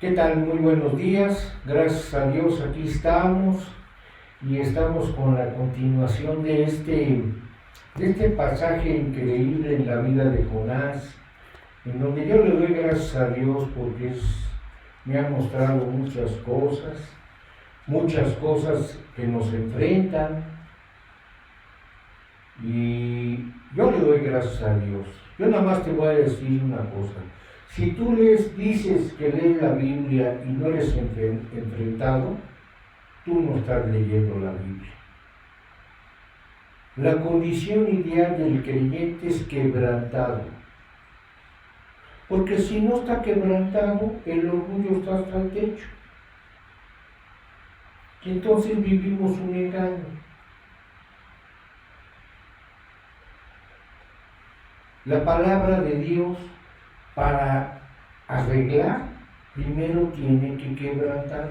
¿Qué tal? Muy buenos días. Gracias a Dios aquí estamos y estamos con la continuación de este pasaje increíble en la vida de Jonás, en donde yo le doy gracias a Dios porque me ha mostrado muchas cosas que nos enfrentan, y yo le doy gracias a Dios. Yo nada más te voy a decir una cosa. Si tú dices que lees la Biblia y no eres enfrentado, tú no estás leyendo la Biblia. La condición ideal del creyente es quebrantado. Porque si no está quebrantado, el orgullo está hasta el techo. Y entonces vivimos un engaño. La palabra de Dios, para arreglar, primero tiene que quebrantar.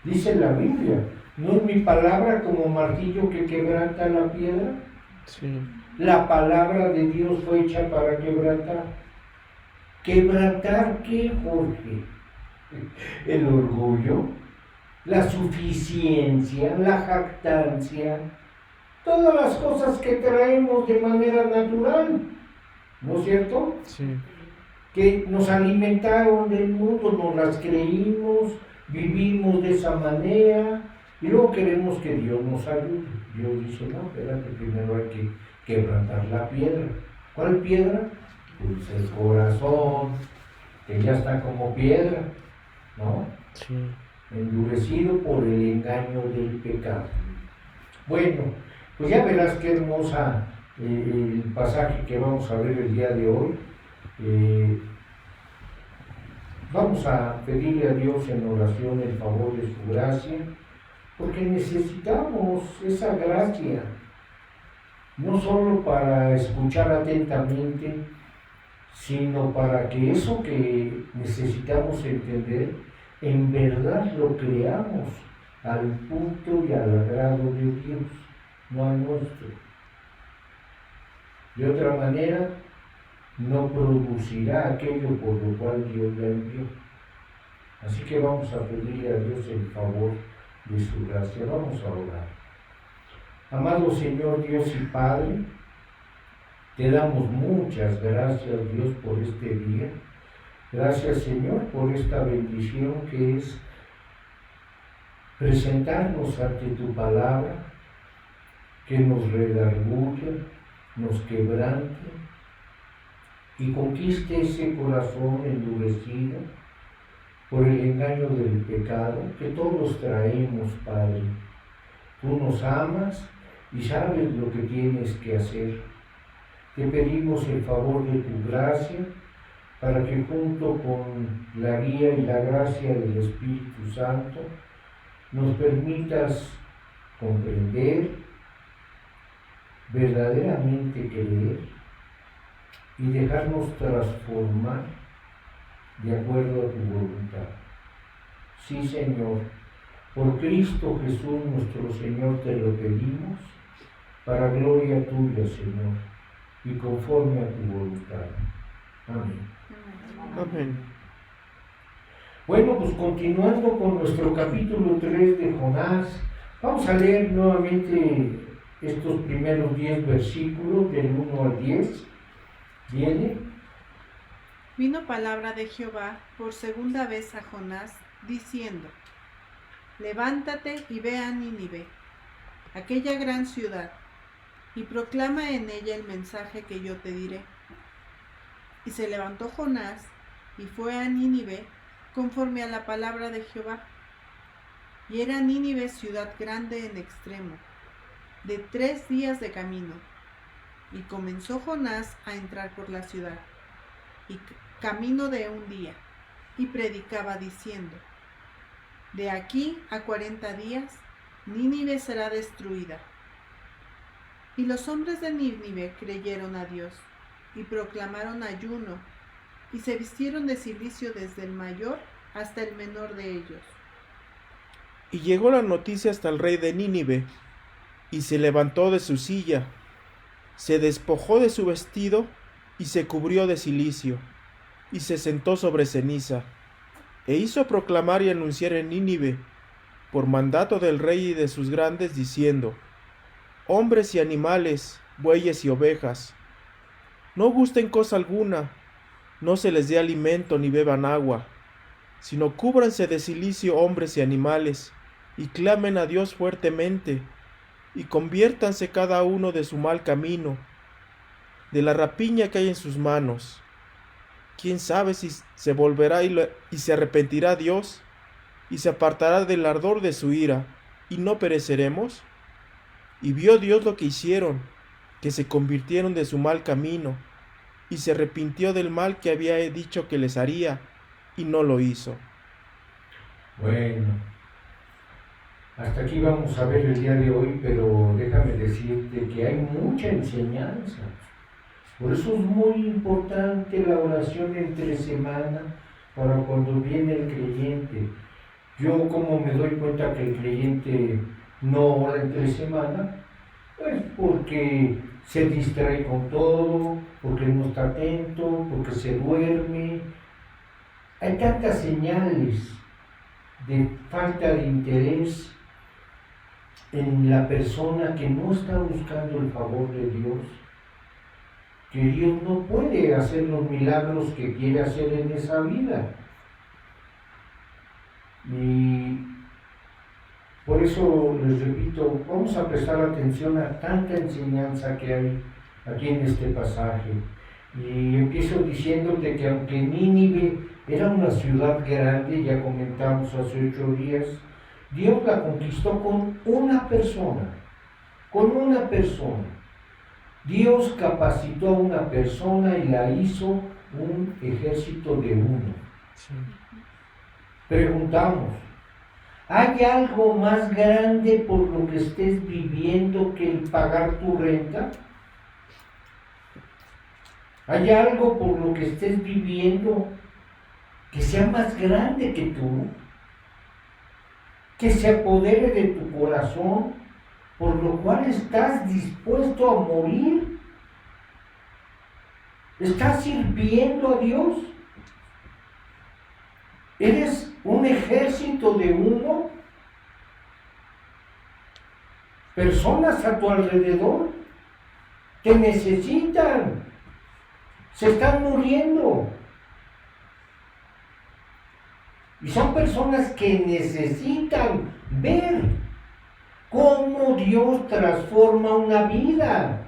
Dice la Biblia, ¿no es mi palabra como martillo que quebranta la piedra? Sí. La palabra de Dios fue hecha para quebrantar. ¿Quebrantar qué, Jorge? El orgullo, la suficiencia, la jactancia, todas las cosas que traemos de manera natural, ¿no es cierto? Sí. Que nos alimentaron del mundo, nos las creímos, vivimos de esa manera y luego queremos que Dios nos ayude. Dios dice, no, espérate, primero hay que quebrantar la piedra. ¿Cuál piedra? Pues el corazón, que ya está como piedra, ¿no? Sí. Endurecido por el engaño del pecado. Bueno, pues ya verás qué hermosa el pasaje que vamos a ver el día de hoy. Vamos a pedirle a Dios en oración el favor de su gracia, porque necesitamos esa gracia, no solo para escuchar atentamente, sino para que eso que necesitamos entender, en verdad lo creamos al punto y al agrado de Dios, no al nuestro. De otra manera, no producirá aquello por lo cual Dios la envió. Así que vamos a pedirle a Dios el favor de su gracia. Vamos a orar. Amado Señor Dios y Padre, te damos muchas gracias, Dios, por este día. Gracias, Señor, por esta bendición que es presentarnos ante tu palabra, que nos redarguya, nos quebrante y conquiste ese corazón endurecido por el engaño del pecado que todos traemos, Padre. Tú nos amas y sabes lo que tienes que hacer. Te pedimos el favor de tu gracia para que junto con la guía y la gracia del Espíritu Santo nos permitas comprender, verdaderamente creer y dejarnos transformar de acuerdo a tu voluntad. Sí, Señor, por Cristo Jesús nuestro Señor te lo pedimos, para gloria tuya, Señor, y conforme a tu voluntad. Amén. Amén. Bueno, pues continuando con nuestro capítulo 3 de Jonás, vamos a leer nuevamente estos primeros 10 versículos del 1 al 10. ¿Viene? Vino palabra de Jehová por segunda vez a Jonás, diciendo: Levántate y ve a Nínive, aquella gran ciudad, y proclama en ella el mensaje que yo te diré. Y se levantó Jonás y fue a Nínive conforme a la palabra de Jehová. Y era Nínive ciudad grande en extremo, de 3 días de camino. Y comenzó Jonás a entrar por la ciudad, y camino de 1 día, y predicaba diciendo: De aquí a 40 días, Nínive será destruida. Y los hombres de Nínive creyeron a Dios, y proclamaron ayuno, y se vistieron de cilicio desde el mayor hasta el menor de ellos. Y llegó la noticia hasta el rey de Nínive, y se levantó de su silla, se despojó de su vestido, y se cubrió de cilicio, y se sentó sobre ceniza. e hizo proclamar y anunciar en Nínive, por mandato del rey y de sus grandes, diciendo: hombres y animales, bueyes y ovejas, no gusten cosa alguna, no se les dé alimento ni beban agua, sino cúbranse de cilicio hombres y animales, y clamen a Dios fuertemente, y conviértanse cada uno de su mal camino, de la rapiña que hay en sus manos. ¿Quién sabe si se volverá y se arrepentirá Dios, y se apartará del ardor de su ira, y no pereceremos? Y vio Dios lo que hicieron, que se convirtieron de su mal camino, y se arrepintió del mal que había dicho que les haría, y no lo hizo. Bueno, hasta aquí vamos a ver el día de hoy, pero déjame decirte que hay mucha enseñanza. Por eso es muy importante la oración entre semana para cuando viene el creyente. Yo, como me doy cuenta que el creyente no ora entre semana, pues porque se distrae con todo, porque no está atento, porque se duerme. Hay tantas señales de falta de interés en la persona que no está buscando el favor de Dios, que Dios no puede hacer los milagros que quiere hacer en esa vida. Y por eso les repito, vamos a prestar atención a tanta enseñanza que hay aquí en este pasaje. Y empiezo diciéndote que aunque Nínive era una ciudad grande, ya comentamos hace 8 días, Dios la conquistó con una persona, con una persona. Dios capacitó a una persona y la hizo un ejército de uno. Sí. Preguntamos, ¿hay algo más grande por lo que estés viviendo que el pagar tu renta? ¿Hay algo por lo que estés viviendo que sea más grande que tú? Que se apodere de tu corazón, por lo cual estás dispuesto a morir. ¿Estás sirviendo a Dios? ¿Eres un ejército de uno? Personas a tu alrededor te necesitan, se están muriendo. Y son personas que necesitan ver cómo Dios transforma una vida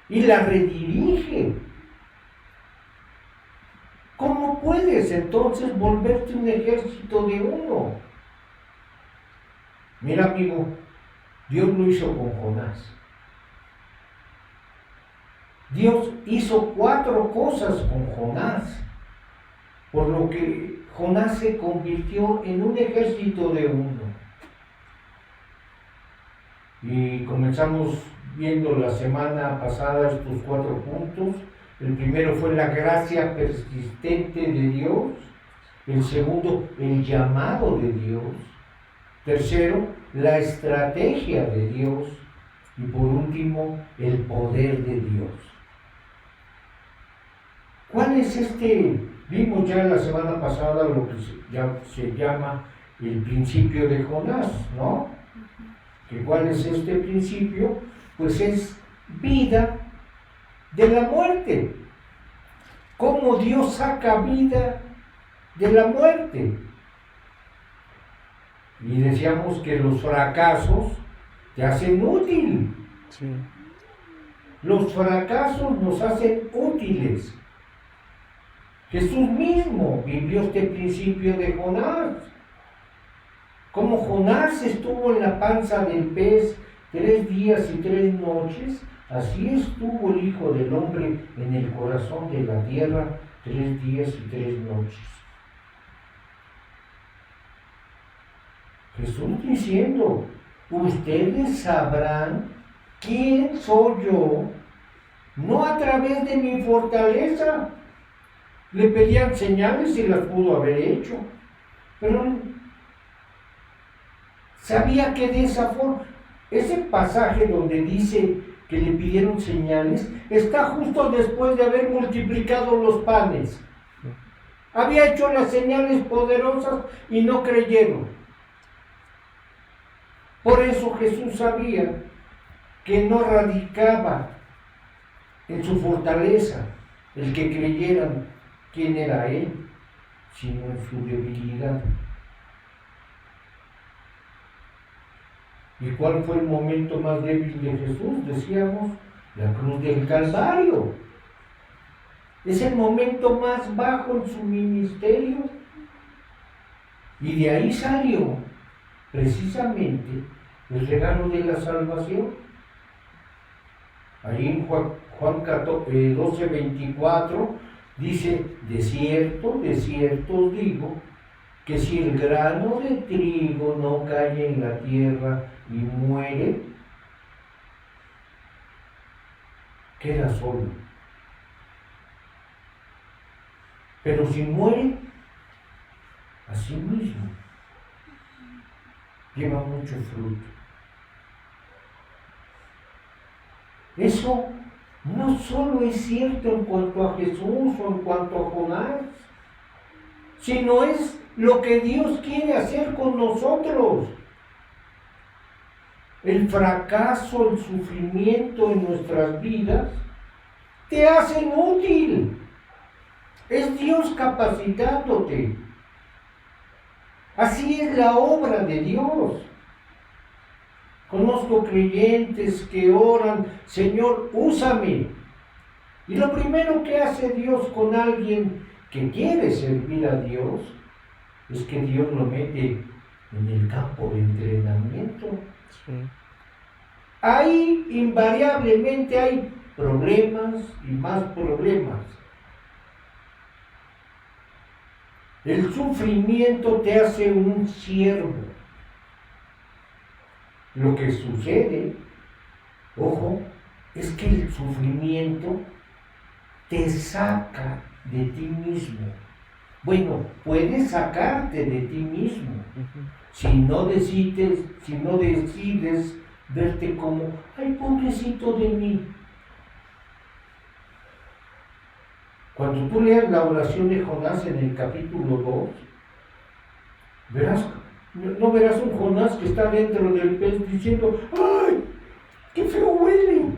y la redirige. ¿Cómo puedes entonces volverte un ejército de uno? Mira, amigo, Dios lo hizo con Jonás. Dios hizo 4 cosas con Jonás, por lo que Jonás se convirtió en un ejército de uno. Y comenzamos viendo la semana pasada estos 4 puntos. El primero fue la gracia persistente de Dios. El segundo, el llamado de Dios. Tercero, la estrategia de Dios. Y por último, el poder de Dios. ¿Cuál es este? Vimos ya la semana pasada lo que se llama el principio de Jonás, ¿no? ¿Que cuál es este principio? Pues es vida de la muerte. ¿Cómo Dios saca vida de la muerte? Y decíamos que los fracasos te hacen útil. Sí. Los fracasos nos hacen útiles. Jesús mismo vivió este principio de Jonás. Como Jonás estuvo en la panza del pez 3 días y 3 noches, así estuvo el Hijo del Hombre en el corazón de la tierra 3 días y 3 noches. Jesús diciendo, ustedes sabrán quién soy yo, no a través de mi fortaleza. Le pedían señales y las pudo haber hecho, pero sabía que de esa forma, ese pasaje donde dice que le pidieron señales, está justo después de haber multiplicado los panes. Había hecho las señales poderosas y no creyeron. Por eso Jesús sabía que no radicaba en su fortaleza el que creyeran quién era Él, sino en su debilidad. ¿Y cuál fue el momento más débil de Jesús? Decíamos, la cruz del Calvario. Es el momento más bajo en su ministerio. Y de ahí salió precisamente el regalo de la salvación. Ahí en Juan 12:24 dice, de cierto os digo, que si el grano de trigo no cae en la tierra y muere, queda solo. Pero si muere, así mismo, lleva mucho fruto. Eso no solo es cierto en cuanto a Jesús o en cuanto a Jonás, sino es lo que Dios quiere hacer con nosotros. El fracaso, el sufrimiento en nuestras vidas te hacen útil. Es Dios capacitándote. Así es la obra de Dios. Conozco creyentes que oran, Señor, úsame. Y lo primero que hace Dios con alguien que quiere servir a Dios es que Dios lo mete en el campo de entrenamiento. Sí. Ahí invariablemente hay problemas y más problemas. El sufrimiento te hace un siervo. Lo que sucede, ojo, es que el sufrimiento te saca de ti mismo. Bueno, puede sacarte de ti mismo. Si no decides verte como, ay, pobrecito de mí. Cuando tú leas la oración de Jonás en el capítulo 2, no verás un Jonás que está dentro del pez diciendo, ¡ay, qué feo huele!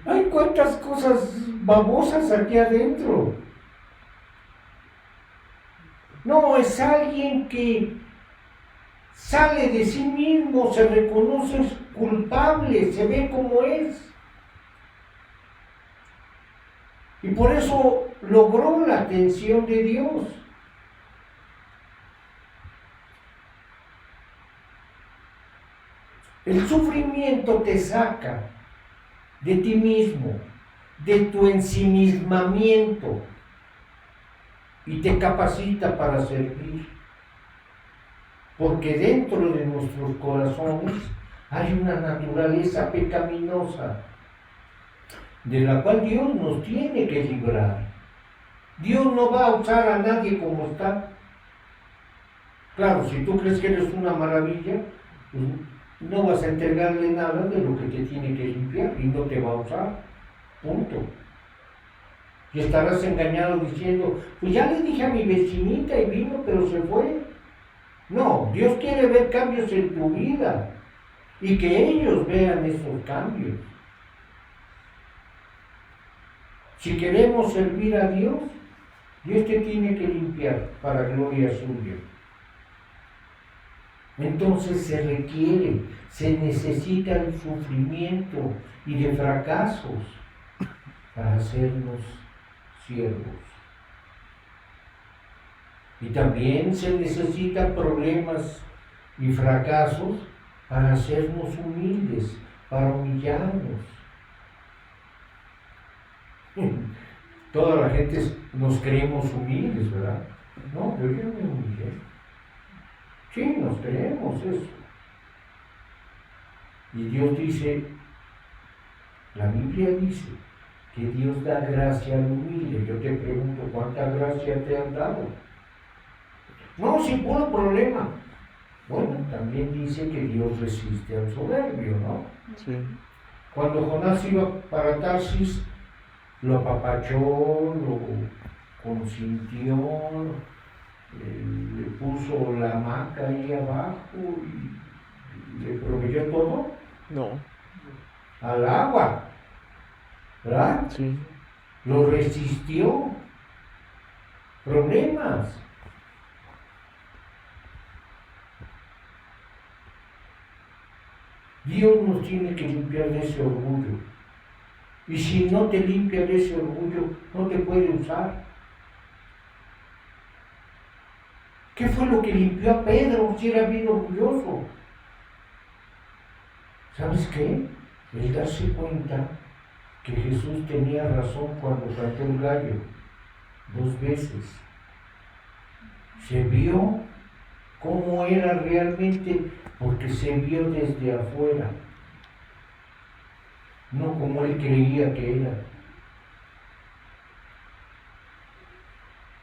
¡Ay, cuántas cosas babosas aquí adentro! No, es alguien que sale de sí mismo, se reconoce culpable, se ve como es. Y por eso logró la atención de Dios. El sufrimiento te saca de ti mismo, de tu ensimismamiento, y te capacita para servir. Porque dentro de nuestros corazones hay una naturaleza pecaminosa, de la cual Dios nos tiene que librar. Dios no va a usar a nadie como está. Claro, si tú crees que eres una maravilla, pues no vas a entregarle nada de lo que te tiene que limpiar y no te va a usar. Punto. Y estarás engañado diciendo, pues ya le dije a mi vecinita y vino, pero se fue. No, Dios quiere ver cambios en tu vida y que ellos vean esos cambios. Si queremos servir a Dios, Dios te tiene que limpiar para gloria suya. Entonces se necesita el sufrimiento y de fracasos para hacernos siervos. Y también se necesitan problemas y fracasos para hacernos humildes, para humillarnos. Toda la gente nos creemos humildes, ¿verdad? No, pero yo me humillé. Sí, nos creemos eso. Y Dios dice, la Biblia dice, que Dios da gracia al humilde. Yo te pregunto, ¿cuánta gracia te han dado? No, sin puro problema. Bueno, también dice que Dios resiste al soberbio, ¿no? Sí. Cuando Jonás iba para Tarsis, lo apapachó, lo consintió, le puso la hamaca ahí abajo y le proveyó todo No, al agua, ¿verdad? sí. Lo resistió. Problemas. Dios nos tiene que limpiar de ese orgullo. Y si no te limpia de ese orgullo, no te puede usar. ¿Qué fue lo que limpió a Pedro si era bien orgulloso? ¿Sabes qué? El darse cuenta que Jesús tenía razón cuando cantó el gallo 2 veces. Se vio cómo era realmente, porque se vio desde afuera, no como él creía que era.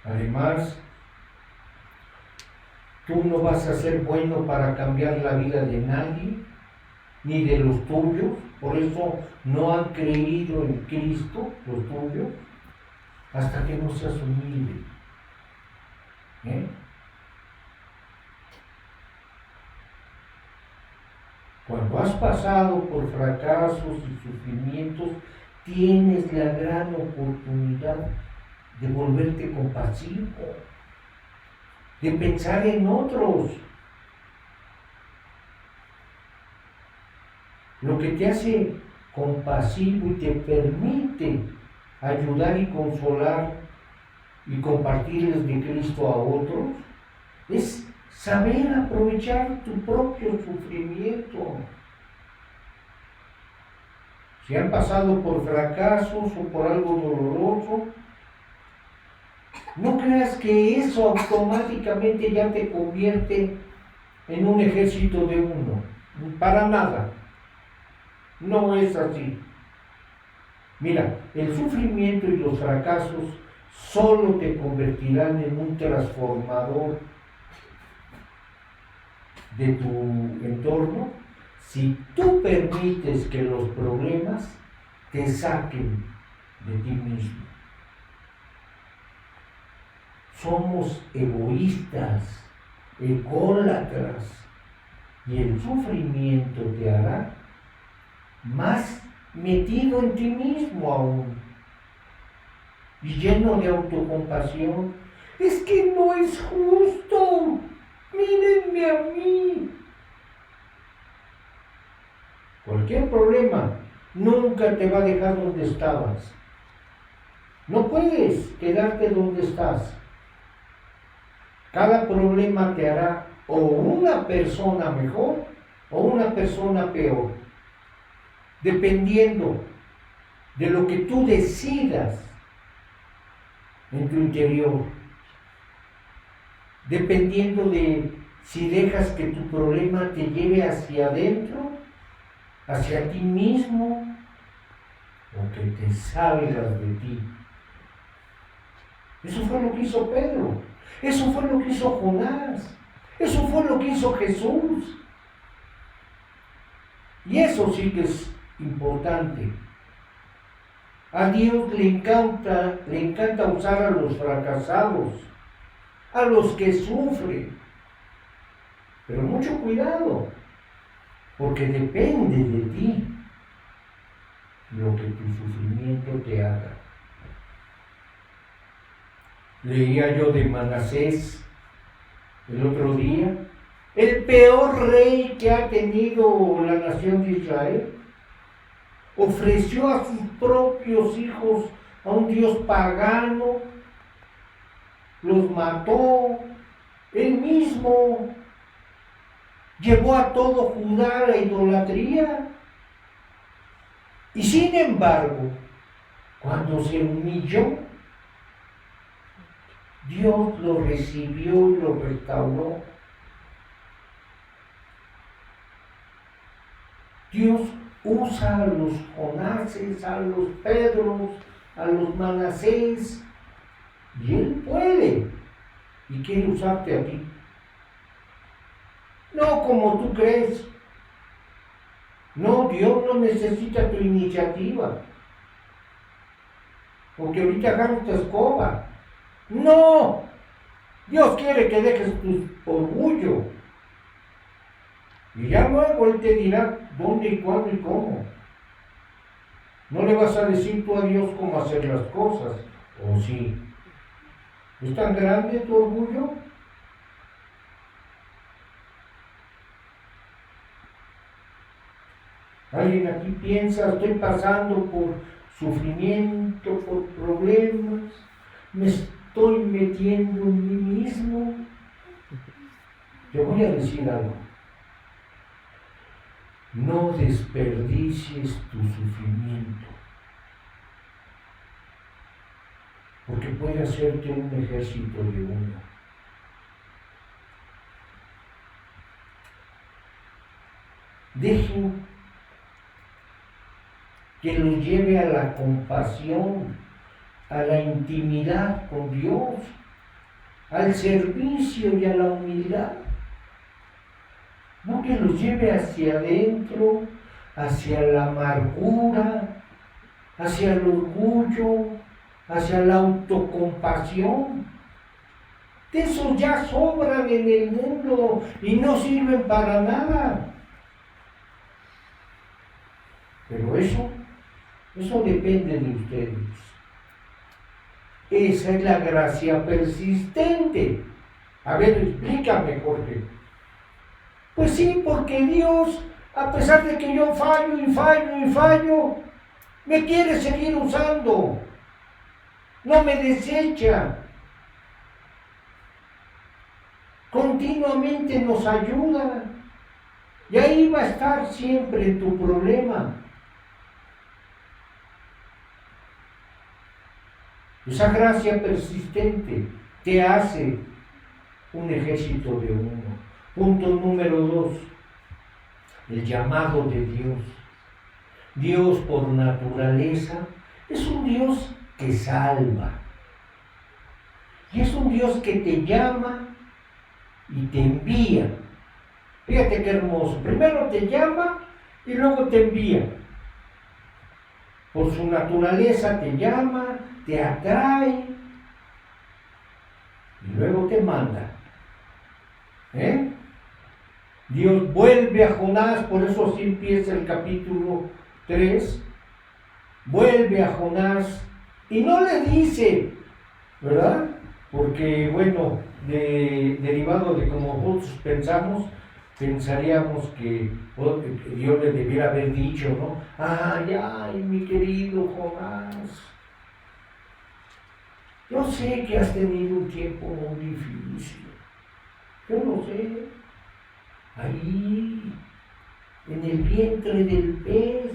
Además, tú no vas a ser bueno para cambiar la vida de nadie, ni de los tuyos. Por eso no han creído en Cristo, los tuyos, hasta que no seas humilde. Cuando has pasado por fracasos y sufrimientos, tienes la gran oportunidad de volverte compasivo, de pensar en otros. Lo que te hace compasivo y te permite ayudar y consolar y compartirles de Cristo a otros es saber aprovechar tu propio sufrimiento. Si han pasado por fracasos o por algo doloroso, no creas que eso automáticamente ya te convierte en un ejército de uno. Para nada. No es así. Mira, el sufrimiento y los fracasos solo te convertirán en un transformador de tu entorno si tú permites que los problemas te saquen de ti mismo. Somos egoístas, ególatras, y el sufrimiento te hará más metido en ti mismo aún y lleno de autocompasión. Es que no es justo, mírenme a mí. Cualquier problema nunca te va a dejar donde estabas. No puedes quedarte donde estás. Cada problema te hará o una persona mejor o una persona peor, dependiendo de lo que tú decidas en tu interior, dependiendo de si dejas que tu problema te lleve hacia adentro, hacia ti mismo, o que te salgas de ti. Eso fue lo que hizo Pedro, eso fue lo que hizo Jonás, eso fue lo que hizo Jesús. Y eso sí que es importante. A Dios le encanta usar a los fracasados, a los que sufren. Pero mucho cuidado, porque depende de ti lo que tu sufrimiento te haga. Leía yo de Manasés el otro día, el peor rey que ha tenido la nación de Israel. Ofreció a sus propios hijos a un dios pagano, los mató, él mismo llevó a todo Judá a la idolatría. Y sin embargo, cuando se humilló, Dios lo recibió y lo restauró. Dios usa a los Jonases, a los Pedros, a los Manasés, y Él puede y quiere usarte a ti. No como tú crees. No, Dios no necesita tu iniciativa. o que ahorita agarres tu escoba. No, Dios quiere que dejes tu orgullo. Y ya luego Él te dirá dónde y cuándo y cómo. No le vas a decir tú a Dios cómo hacer las cosas, ¿o sí? ¿Es tan grande tu orgullo? Alguien aquí piensa, estoy pasando por sufrimiento, por problemas, me estoy metiendo en mí mismo. Te voy a decir algo. No desperdicies tu sufrimiento, porque puede hacerte un ejército de uno. Dejen que los lleve a la compasión, a la intimidad con Dios, al servicio y a la humildad. No que los lleve hacia adentro, hacia la amargura, hacia el orgullo, hacia la autocompasión. De esos ya sobran en el mundo y no sirven para nada. Pero eso depende de ustedes. Esa es la gracia persistente. A ver, explícame, Jorge. Pues sí, porque Dios, a pesar de que yo fallo y fallo y fallo, me quiere seguir usando. No me desecha. Continuamente nos ayuda. Y ahí va a estar siempre tu problema. Esa gracia persistente te hace un ejército de uno. Punto número 2, el llamado de Dios. Dios por naturaleza es un Dios que salva. Y es un Dios que te llama y te envía. Fíjate qué hermoso. Primero te llama y luego te envía. Por su naturaleza te llama, te atrae y luego te manda. Dios vuelve a Jonás, por eso así empieza el capítulo 3. Vuelve a Jonás y no le dice, ¿verdad? Porque, bueno, derivado de como nosotros pensamos, pensaríamos que Dios le debiera haber dicho, ¿no? Ay, mi querido Jonás, yo sé que has tenido un tiempo muy difícil, yo lo sé, ahí, en el vientre del pez,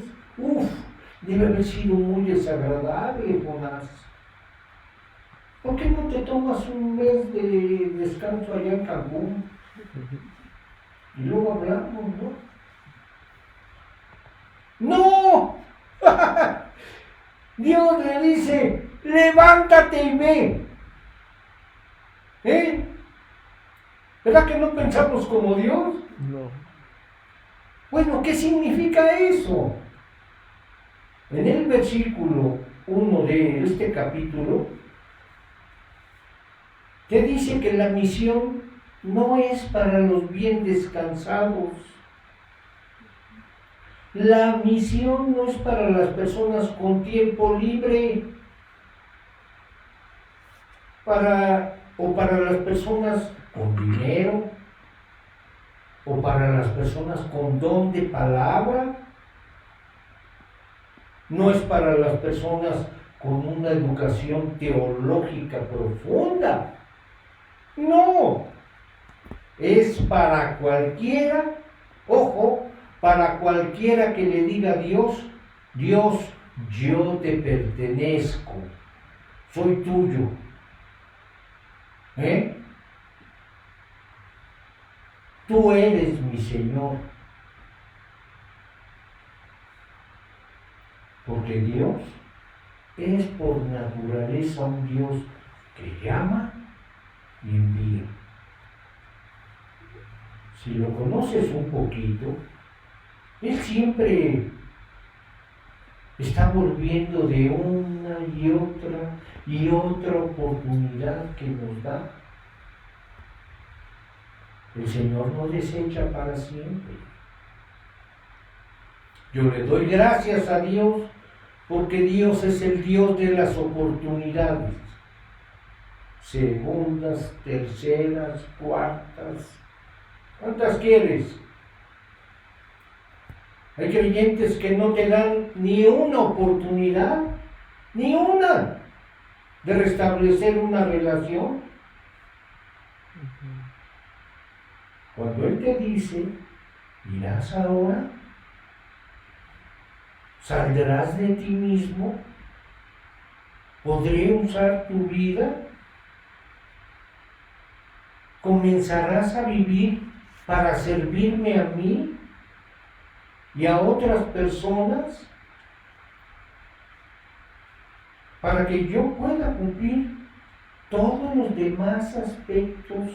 debe haber sido muy desagradable, Jonás. ¿Por qué no te tomas un mes de descanso allá en Cancún? Y luego hablamos, ¿no? ¡No! Dios le dice, levántate y ve. ¿Verdad que no pensamos como Dios? No. Bueno, ¿qué significa eso? En el versículo 1 de este capítulo, te dice que la misión no es para los bien descansados. La misión no es para las personas con tiempo libre, o para las personas con dinero, o para las personas con don de palabra. No es para las personas con una educación teológica profunda. No, es para cualquiera, ojo, para cualquiera que le diga a Dios, Dios, yo te pertenezco, soy tuyo. Tú eres mi Señor. Porque Dios es por naturaleza un Dios que llama y envía. Si lo conoces un poquito, Él siempre está volviendo de una y otra oportunidad que nos da. El Señor no desecha para siempre. Yo le doy gracias a Dios porque Dios es el Dios de las oportunidades. Segundas, terceras, cuartas. ¿Cuántas quieres? Hay creyentes que no te dan ni una oportunidad, ni una, de restablecer una relación. Cuando Él te dice, irás ahora, saldrás de ti mismo, podré usar tu vida, comenzarás a vivir para servirme a mí y a otras personas, para que yo pueda cumplir todos los demás aspectos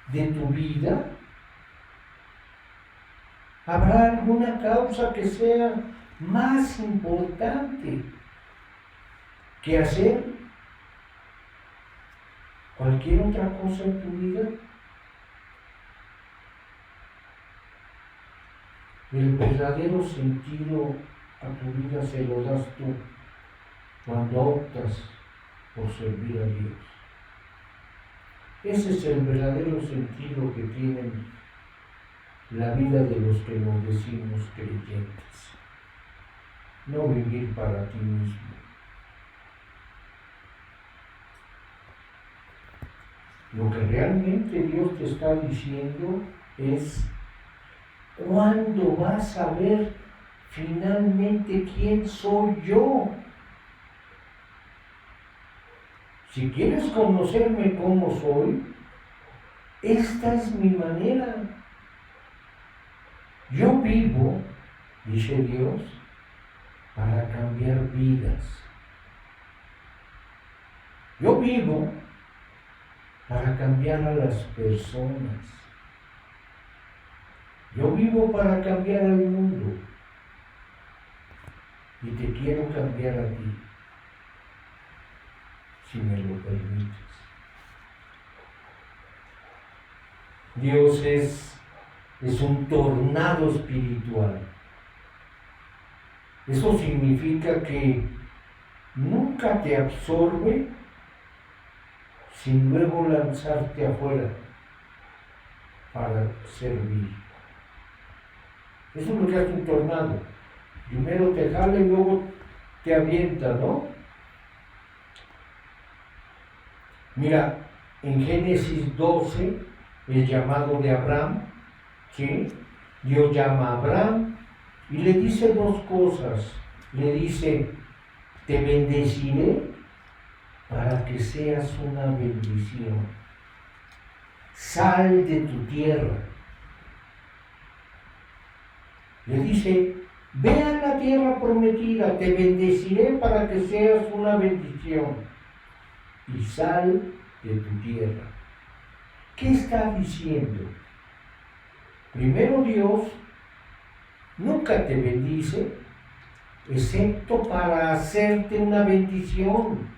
de tu vida. ¿Habrá alguna causa que sea más importante que hacer cualquier otra cosa en tu vida? El verdadero sentido a tu vida se lo das tú cuando optas por servir a Dios. Ese es el verdadero sentido que tiene la vida de los que nos decimos creyentes. No vivir para ti mismo. Lo que realmente Dios te está diciendo es: ¿cuándo vas a ver finalmente quién soy yo? Si quieres conocerme como soy, esta es mi manera. Yo vivo, dice Dios, para cambiar vidas. Yo vivo para cambiar a las personas. Yo vivo para cambiar al mundo. Y te quiero cambiar a ti, si me lo permites. Dios es un tornado espiritual. Eso significa que nunca te absorbe sin luego lanzarte afuera para servir. Eso es lo que hace un tornado. Primero te jala y luego te avienta, ¿no? Mira, en Génesis 12, el llamado de Abraham, ¿sí? Dios llama a Abraham y le dice dos cosas. Le dice: te bendeciré para que seas una bendición. Sal de tu tierra. Le dice: ve a la tierra prometida, te bendeciré para que seas una bendición. Y sal de tu tierra. ¿Qué está diciendo? Primero, Dios nunca te bendice, excepto para hacerte una bendición.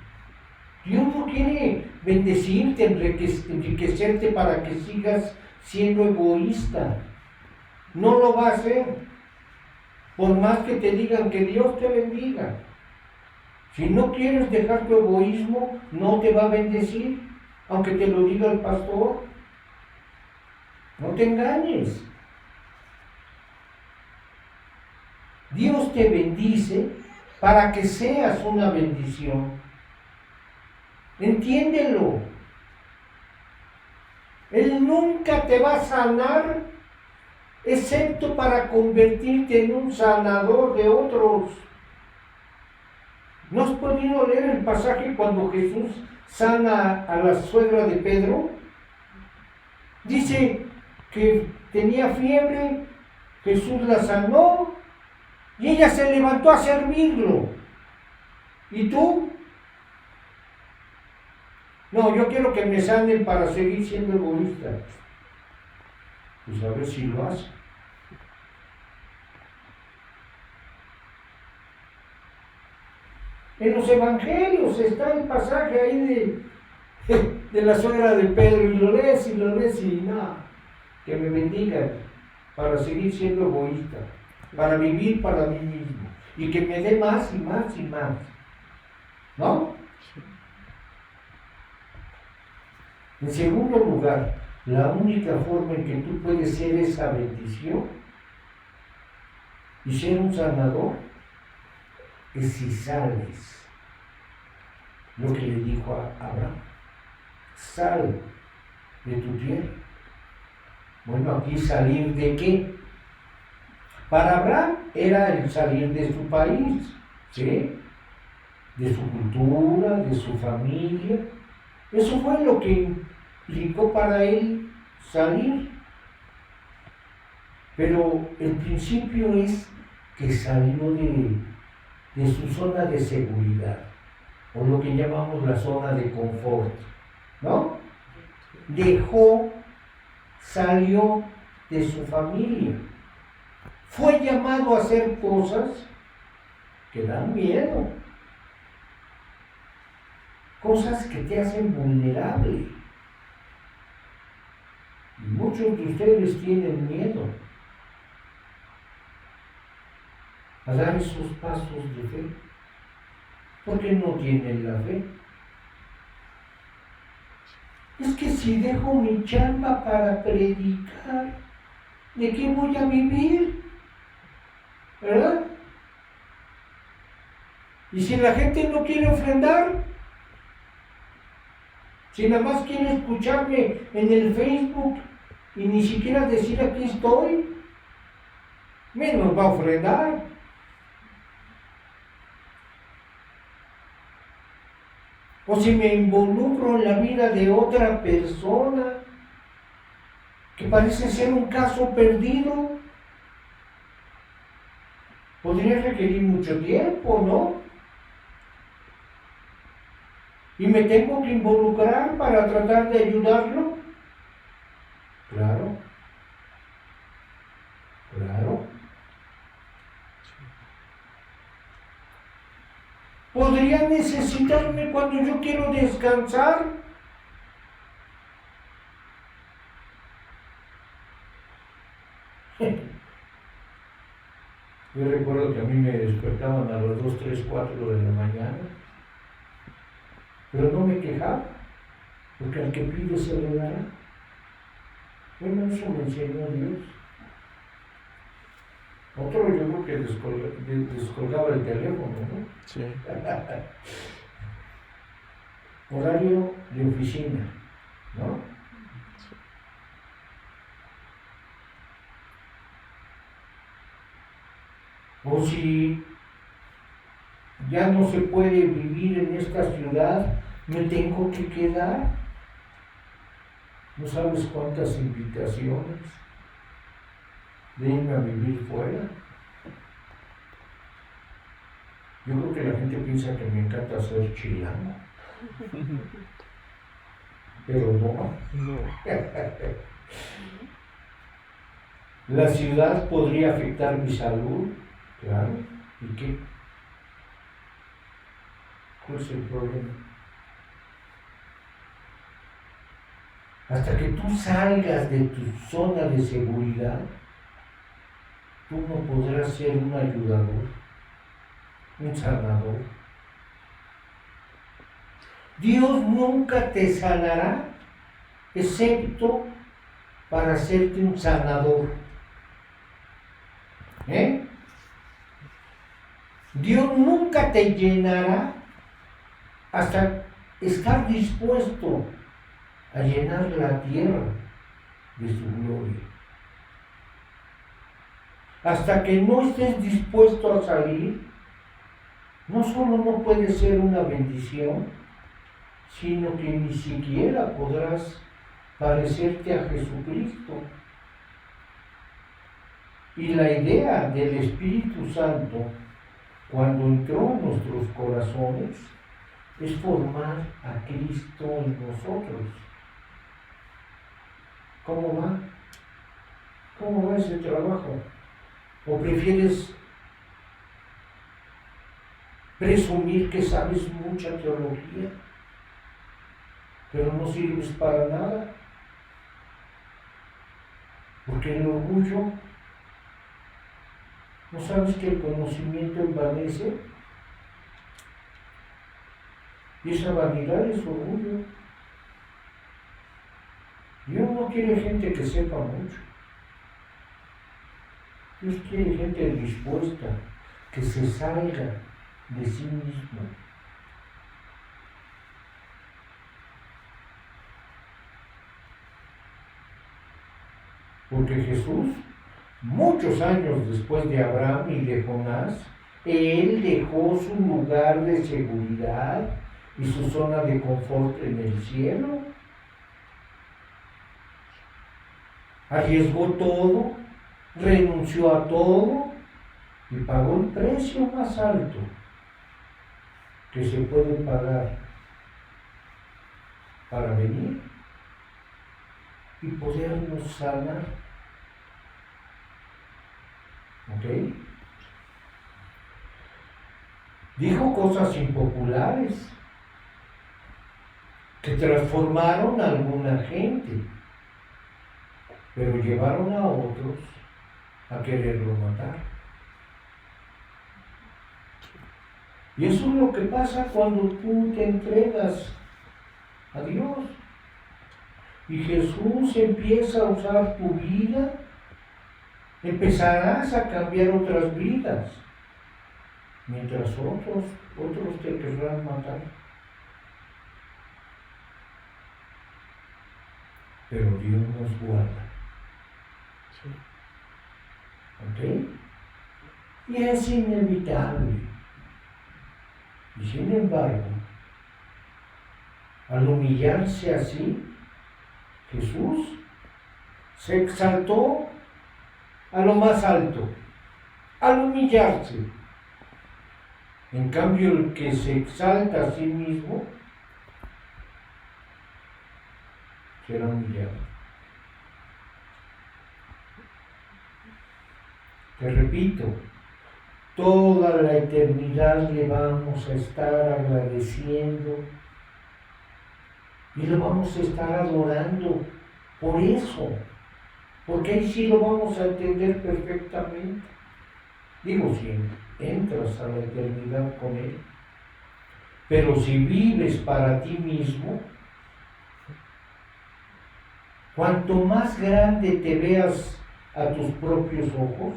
Dios no quiere bendecirte, enriquecerte para que sigas siendo egoísta. No lo va a hacer. Por más que te digan que Dios te bendiga. Si no quieres dejar tu egoísmo, no te va a bendecir, aunque te lo diga el pastor. No te engañes. Dios te bendice para que seas una bendición. Entiéndelo. Él nunca te va a sanar, excepto para convertirte en un sanador de otros. ¿No has podido leer el pasaje cuando Jesús sana a la suegra de Pedro? Dice que tenía fiebre, Jesús la sanó y ella se levantó a servirlo. ¿Y tú? No, yo quiero que me sanen para seguir siendo egoísta. Pues a ver si lo hace. En los evangelios está el pasaje ahí de la suegra de Pedro, y lo lees y no, que me bendiga para seguir siendo egoísta, para vivir para mí mismo, y que me dé más y más y más, ¿no? En segundo lugar, la única forma en que tú puedes ser esa bendición y ser un sanador es si sales. Lo que le dijo a Abraham: sal de tu tierra. Bueno, aquí salir de qué? Para Abraham era el salir de su país, ¿sí? De su cultura, de su familia. Eso fue lo que implicó para él salir. Pero el principio es que salió de su zona de seguridad, o lo que llamamos la zona de confort, ¿no? Salió de su familia. Fue llamado a hacer cosas que dan miedo, cosas que te hacen vulnerable. Y muchos de ustedes tienen miedo a dar esos pasos de fe, porque no tienen la fe. Es que si dejo mi chamba para predicar, ¿de qué voy a vivir? ¿Verdad? Y si la gente no quiere ofrendar, si nada más quiere escucharme en el Facebook y ni siquiera decir aquí estoy, menos va a ofrendar. O si me involucro en la vida de otra persona que parece ser un caso perdido, podría requerir mucho tiempo, ¿no? Y me tengo que involucrar para tratar de ayudarlo. Claro. Podría necesitarme cuando yo quiero descansar. Yo recuerdo que a mí me despertaban a las 2, 3, 4 de la mañana, pero no me quejaba, porque al que pide se le dará. Bueno, eso me enseñó Dios. Otro yo creo que descolgaba el teléfono, ¿no? Sí. Horario de oficina, ¿no? O si ya no se puede vivir en esta ciudad, me tengo que quedar. No sabes cuántas invitaciones de irme a vivir fuera. Yo creo que la gente piensa que me encanta ser chilango, pero no. La ciudad podría afectar mi salud, claro. ¿Y qué? ¿Cuál es el problema? Hasta que tú salgas de tu zona de seguridad, tú no podrás ser un ayudador, un sanador. Dios nunca te sanará, excepto para hacerte un sanador. Dios nunca te llenará hasta estar dispuesto a llenar la tierra de su gloria. Hasta que no estés dispuesto a salir, no solo no puede ser una bendición, sino que ni siquiera podrás parecerte a Jesucristo. Y la idea del Espíritu Santo, cuando entró en nuestros corazones, es formar a Cristo en nosotros. ¿Cómo va? ¿Cómo va ese trabajo? ¿O prefieres presumir que sabes mucha teología, pero no sirves para nada. Porque el orgullo, ¿no sabes que el conocimiento envanece? Y esa vanidad es orgullo. Dios no quiere gente que sepa mucho. Dios quiere gente dispuesta, que se salga de sí mismo. Porque Jesús, muchos años después de Abraham y de Jonás, él dejó su lugar de seguridad y su zona de confort en el cielo. Arriesgó todo, renunció a todo y pagó el precio más alto que se puede pagar para venir y podernos sanar. ¿Ok? Dijo cosas impopulares que transformaron a alguna gente, pero llevaron a otros a quererlo matar. Y eso es lo que pasa cuando tú te entregas a Dios. Y Jesús empieza a usar tu vida, empezarás a cambiar otras vidas, mientras otros te querrán matar. Pero Dios nos guarda. ¿Ok? Y es inevitable. Y sin embargo, al humillarse así, Jesús se exaltó a lo más alto, al humillarse. En cambio, el que se exalta a sí mismo será humillado. Te repito, toda la eternidad le vamos a estar agradeciendo y lo vamos a estar adorando por eso, porque ahí sí lo vamos a entender perfectamente. Digo, si entras a la eternidad con Él, pero si vives para ti mismo, cuanto más grande te veas a tus propios ojos,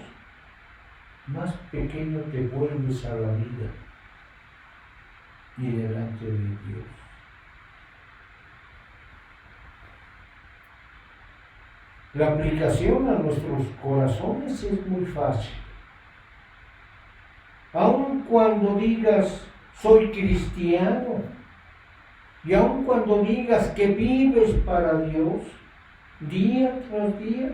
más pequeño te vuelves a la vida y delante de Dios. La aplicación a nuestros corazones es muy fácil. Aun cuando digas, soy cristiano, y aun cuando digas que vives para Dios, día tras día,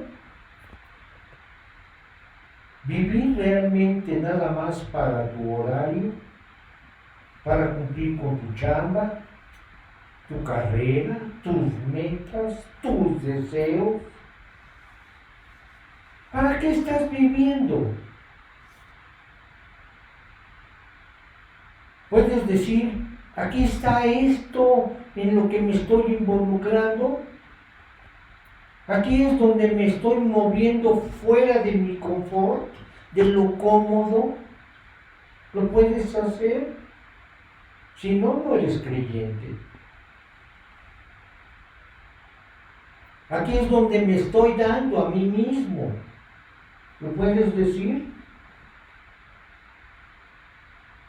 vivir realmente nada más para tu horario, para cumplir con tu chamba, tu carrera, tus metas, tus deseos. ¿Para qué estás viviendo? Puedes decir, aquí está esto en lo que me estoy involucrando. Aquí es donde me estoy moviendo fuera de mi confort, de lo cómodo. ¿Lo puedes hacer? Si no, no eres creyente. Aquí es donde me estoy dando a mí mismo. ¿Lo puedes decir?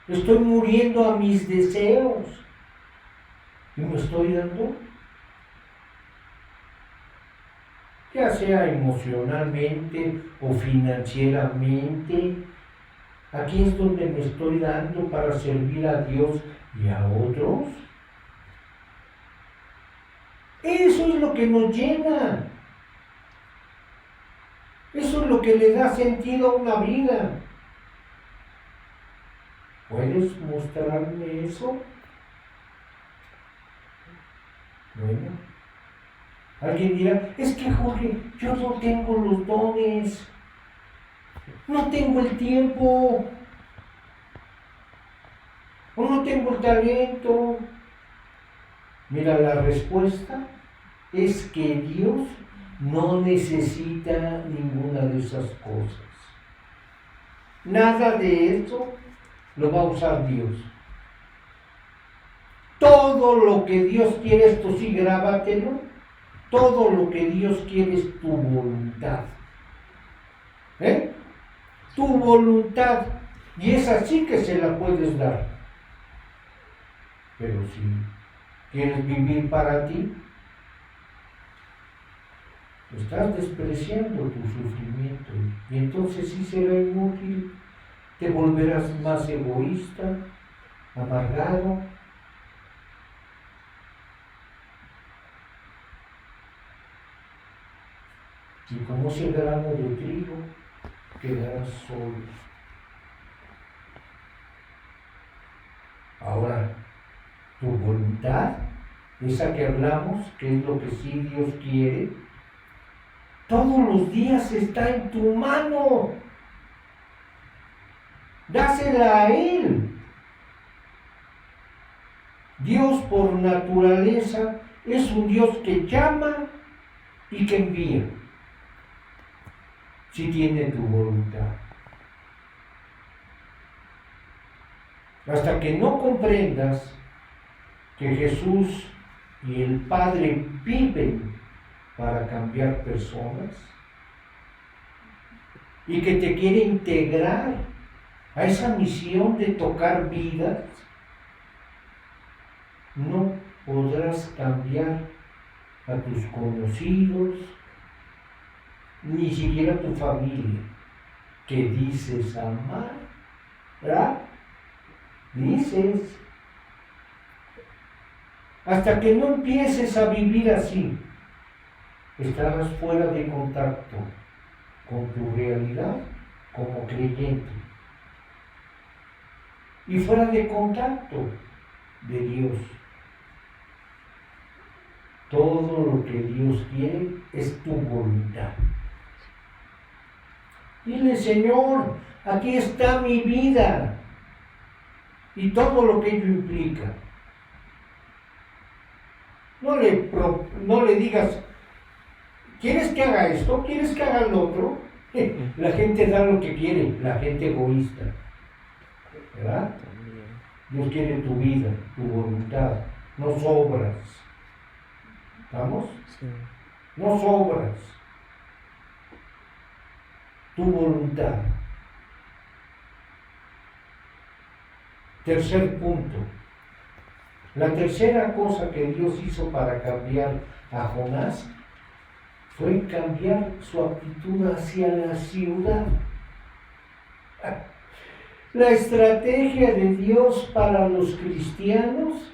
Estoy muriendo a mis deseos y me estoy dando, ya sea emocionalmente o financieramente. Aquí es donde me estoy dando para servir a Dios y a otros. Eso es lo que nos llena. Eso es lo que le da sentido a una vida. ¿Puedes mostrarme eso? Bueno, alguien dirá, es que Jorge, yo no tengo los dones, no tengo el tiempo. o no tengo el talento. Mira, la respuesta es que Dios no necesita ninguna de esas cosas. Nada de eso lo va a usar Dios. Todo lo que Dios quiere, esto sí, grábatelo, todo lo que Dios quiere es tu voluntad. Tu voluntad. Y es así que se la puedes dar. Pero si quieres vivir para ti, estás despreciando tu sufrimiento. Y entonces sí será inútil. Te volverás más egoísta, amargado. Y como ese grano de trigo, quedarás solo. Ahora, tu voluntad, esa que hablamos, que es lo que sí Dios quiere, todos los días está en tu mano. Dásela a Él. Dios por naturaleza es un Dios que llama y que envía, si tiene tu voluntad. Hasta que no comprendas que Jesús y el Padre viven para cambiar personas y que te quiere integrar a esa misión de tocar vidas, no podrás cambiar a tus conocidos, ni siquiera a tu familia, que dices amar, ¿verdad? Dices, hasta que no empieces a vivir así, estarás fuera de contacto con tu realidad como creyente y fuera de contacto de Dios. Todo lo que Dios quiere es tu voluntad. Dile, Señor, aquí está mi vida y todo lo que ello implica. No le digas, ¿quieres que haga esto? ¿Quieres que haga lo otro? La gente da lo que quiere, la gente egoísta. ¿Verdad? Dios quiere tu vida, tu voluntad, no sobras. ¿Estamos? Sí. No sobras. Tu voluntad. Tercer punto. La tercera cosa que Dios hizo para cambiar a Jonás fue cambiar su actitud hacia la ciudad. La estrategia de Dios para los cristianos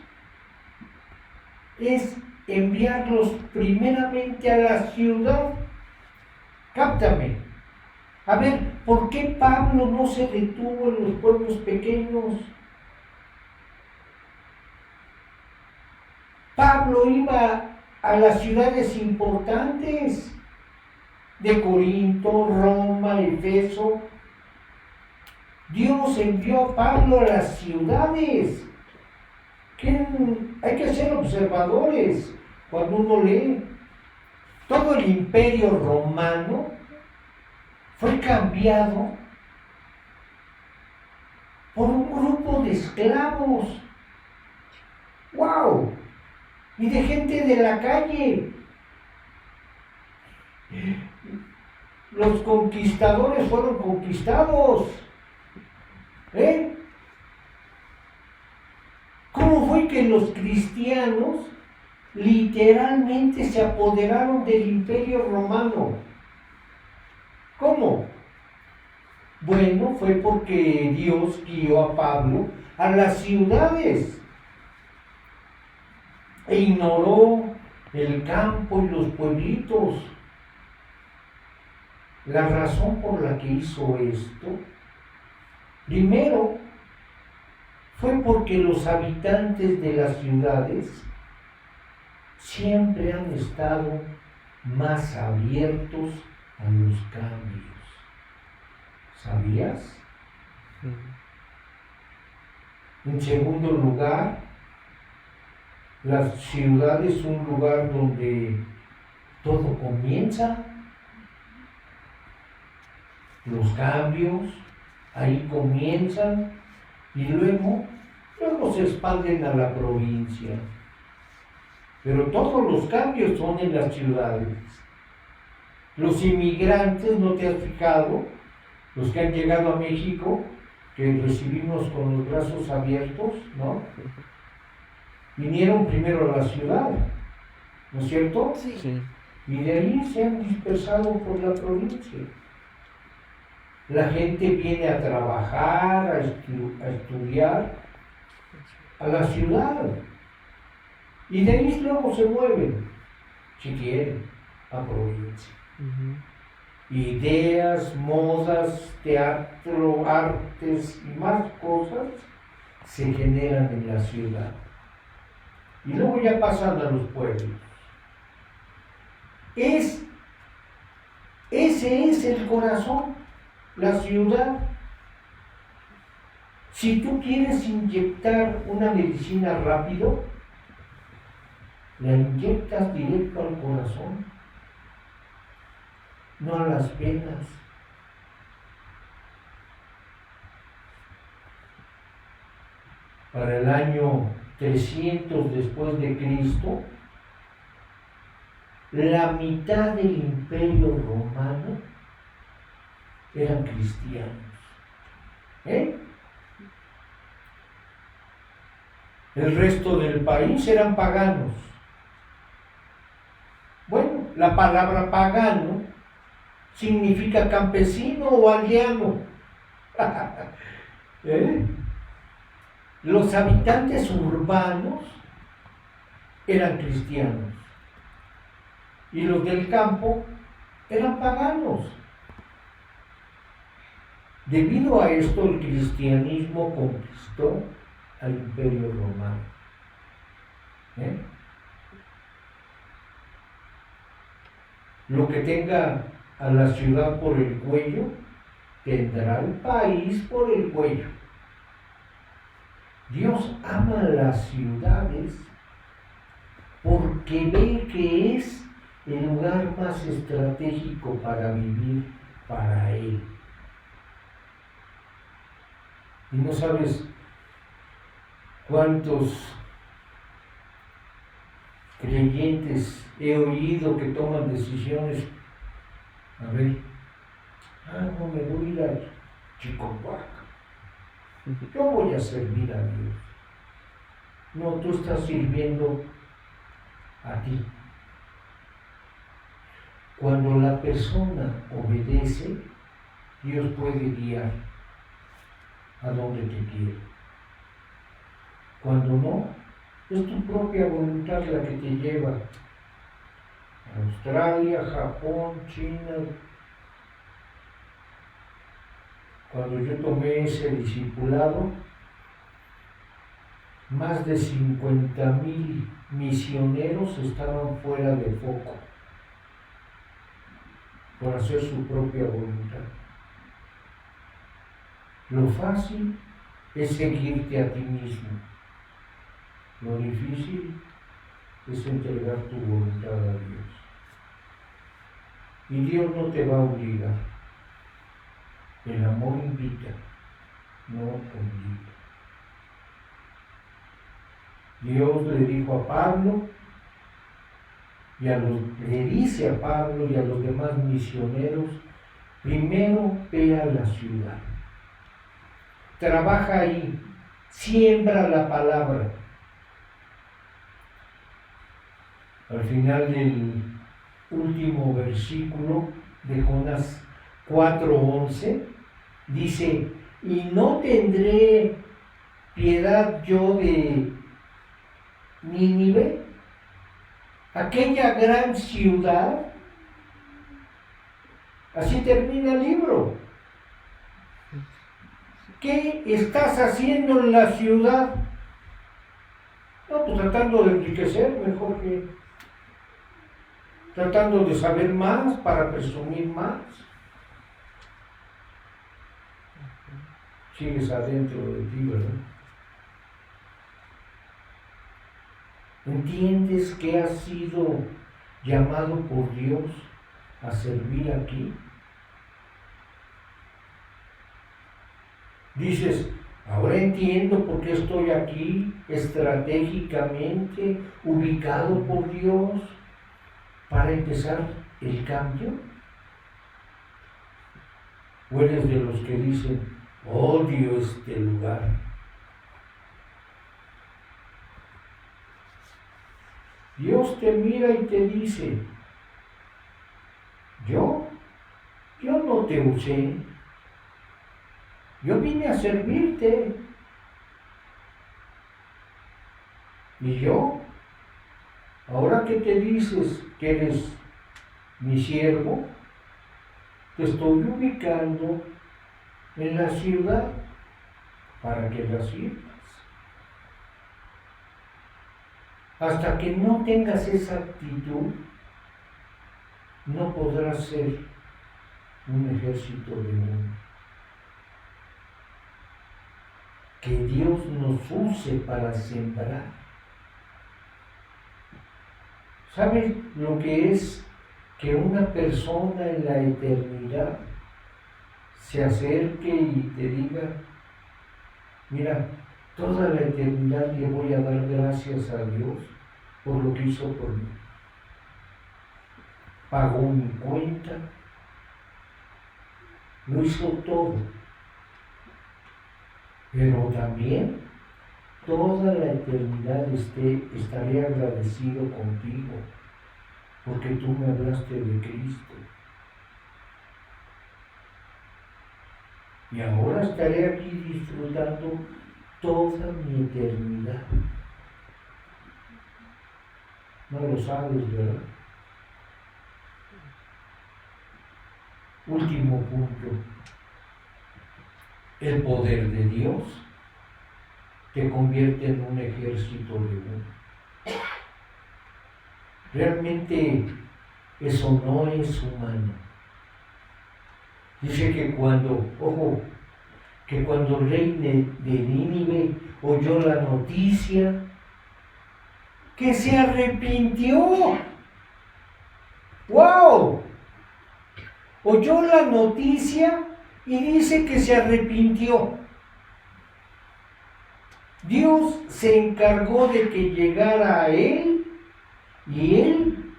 es enviarlos primeramente a la ciudad. Cáptame. A ver, ¿por qué Pablo no se detuvo en los pueblos pequeños? Pablo iba a las ciudades importantes de Corinto, Roma, Efeso. Dios envió a Pablo a las ciudades. Hay que ser observadores cuando uno lee. Todo el imperio romano fue cambiado por un grupo de esclavos. ¡Wow! Y de gente de la calle. Los conquistadores fueron conquistados. ¿Cómo fue que los cristianos literalmente se apoderaron del imperio romano? ¿Cómo? Bueno, fue porque Dios guió a Pablo a las ciudades e ignoró el campo y los pueblitos. La razón por la que hizo esto, primero, fue porque los habitantes de las ciudades siempre han estado más abiertos a los cambios. ¿Sabías? En segundo lugar, la ciudad es un lugar donde todo comienza, los cambios, ahí comienzan y luego se expanden a la provincia. Pero todos los cambios son en las ciudades. Los inmigrantes, ¿no te has fijado? Los que han llegado a México, que recibimos con los brazos abiertos, ¿no? Vinieron primero a la ciudad, ¿no es cierto? Sí. Y de ahí se han dispersado por la provincia. La gente viene a trabajar, a estudiar a la ciudad. Y de ahí luego se mueven, si quieren, a provincia. Ideas, modas, teatro, artes y más cosas se generan en la ciudad. Y luego ya pasan a los pueblos. Ese es el corazón, la ciudad. Si tú quieres inyectar una medicina rápido, la inyectas directo al corazón, no a las venas. Para el año 300 después de Cristo, la mitad del imperio romano eran cristianos. El resto del país eran paganos. Bueno, la palabra pagano significa campesino o aldeano. Los habitantes urbanos eran cristianos y los del campo eran paganos. Debido a esto, el cristianismo conquistó al imperio romano. Lo que tenga a la ciudad por el cuello, tendrá al país por el cuello. Dios ama las ciudades porque ve que es el lugar más estratégico para vivir para Él. Y no sabes cuántos creyentes he oído que toman decisiones. A ver, no me voy a ir a Chicopac. Yo voy a servir a Dios. No, tú estás sirviendo a ti. Cuando la persona obedece, Dios puede guiar a donde te quiere. Cuando no, es tu propia voluntad la que te lleva a Australia, Japón, China. Cuando yo tomé ese discipulado, más de 50,000 misioneros estaban fuera de foco por hacer su propia voluntad. Lo fácil es seguirte a ti mismo. Lo difícil es entregar tu voluntad a Dios. Y Dios no te va a obligar. El amor invita, no obliga. Dios le dijo a Pablo, le dice a Pablo y a los demás misioneros, primero ve a la ciudad. Trabaja ahí, siembra la palabra. Al final del último versículo de Jonás 4:11, dice, y no tendré piedad yo de Nínive, aquella gran ciudad. Así termina el libro. ¿Qué estás haciendo en la ciudad? No, pues tratando de enriquecer, mejor que tratando de saber más para presumir más. Sigues adentro de ti, ¿verdad? ¿Entiendes que has sido llamado por Dios a servir aquí? Dices, ahora entiendo por qué estoy aquí estratégicamente ubicado por Dios para empezar el cambio. ¿O eres de los que dicen, odio este lugar? Dios te mira y te dice, yo no te usé, yo vine a servirte. Y yo, ahora que te dices que eres mi siervo, te estoy ubicando en la ciudad para que la sirvas. Hasta que no tengas esa actitud, no podrás ser un ejército de uno. Que Dios nos use para sembrar. ¿Sabes lo que es que una persona en la eternidad se acerque y te diga, mira, toda la eternidad le voy a dar gracias a Dios por lo que hizo por mí? Pagó mi cuenta, lo hizo todo. Pero también toda la eternidad estaré agradecido contigo porque tú me hablaste de Cristo. Y ahora estaré aquí disfrutando toda mi eternidad. No lo sabes, ¿verdad? Último punto. El poder de Dios te convierte en un ejército de uno. Realmente eso no es humano. Dice que cuando el rey de Nínive oyó la noticia, que se arrepintió. ¡Wow! Oyó la noticia y dice que se arrepintió. Dios se encargó de que llegara a él y él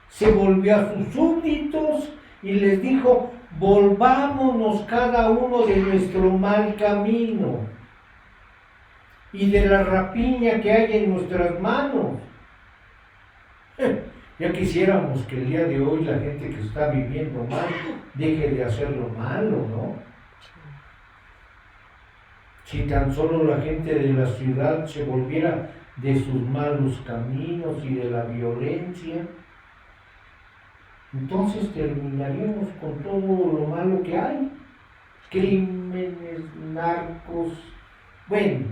se volvió a sus súbditos y les dijo, volvámonos cada uno de nuestro mal camino y de la rapiña que hay en nuestras manos. Ya quisiéramos que el día de hoy la gente que está viviendo mal deje de hacer lo malo, ¿no? Si tan solo la gente de la ciudad se volviera de sus malos caminos y de la violencia, entonces terminaríamos con todo lo malo que hay. Crímenes, narcos, bueno.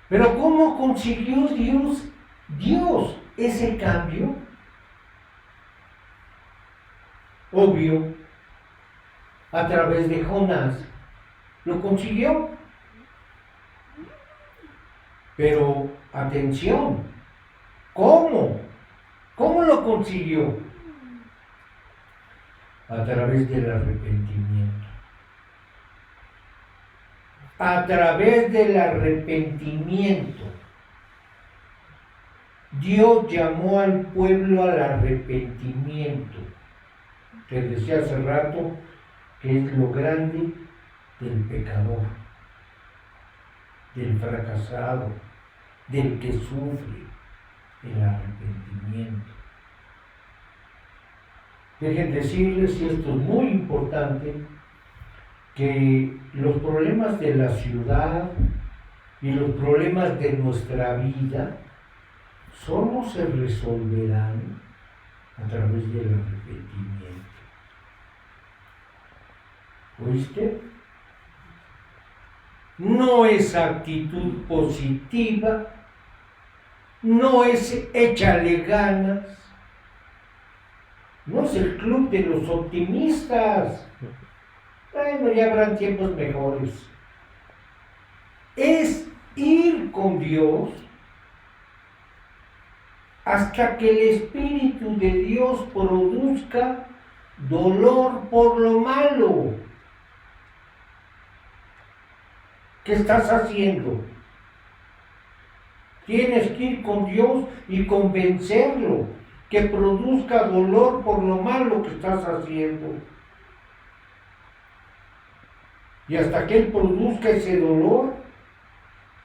Pero ¿cómo consiguió Dios ese cambio? Obvio, a través de Jonás lo consiguió. Pero atención, ¿cómo? ¿Cómo lo consiguió? A través del arrepentimiento. A través del arrepentimiento. Dios llamó al pueblo al arrepentimiento. Te decía hace rato que es lo grande del pecador, del fracasado, del que sufre el arrepentimiento. Dejen decirles, y esto es muy importante, que los problemas de la ciudad y los problemas de nuestra vida solo se resolverán a través del arrepentimiento. ¿Oíste? No es actitud positiva, no es échale ganas, no es el club de los optimistas. Bueno, ya habrán tiempos mejores. Es ir con Dios hasta que el Espíritu de Dios produzca dolor por lo malo. ¿Qué estás haciendo? Tienes que ir con Dios y convencerlo que produzca dolor por lo malo que estás haciendo. Y hasta que Él produzca ese dolor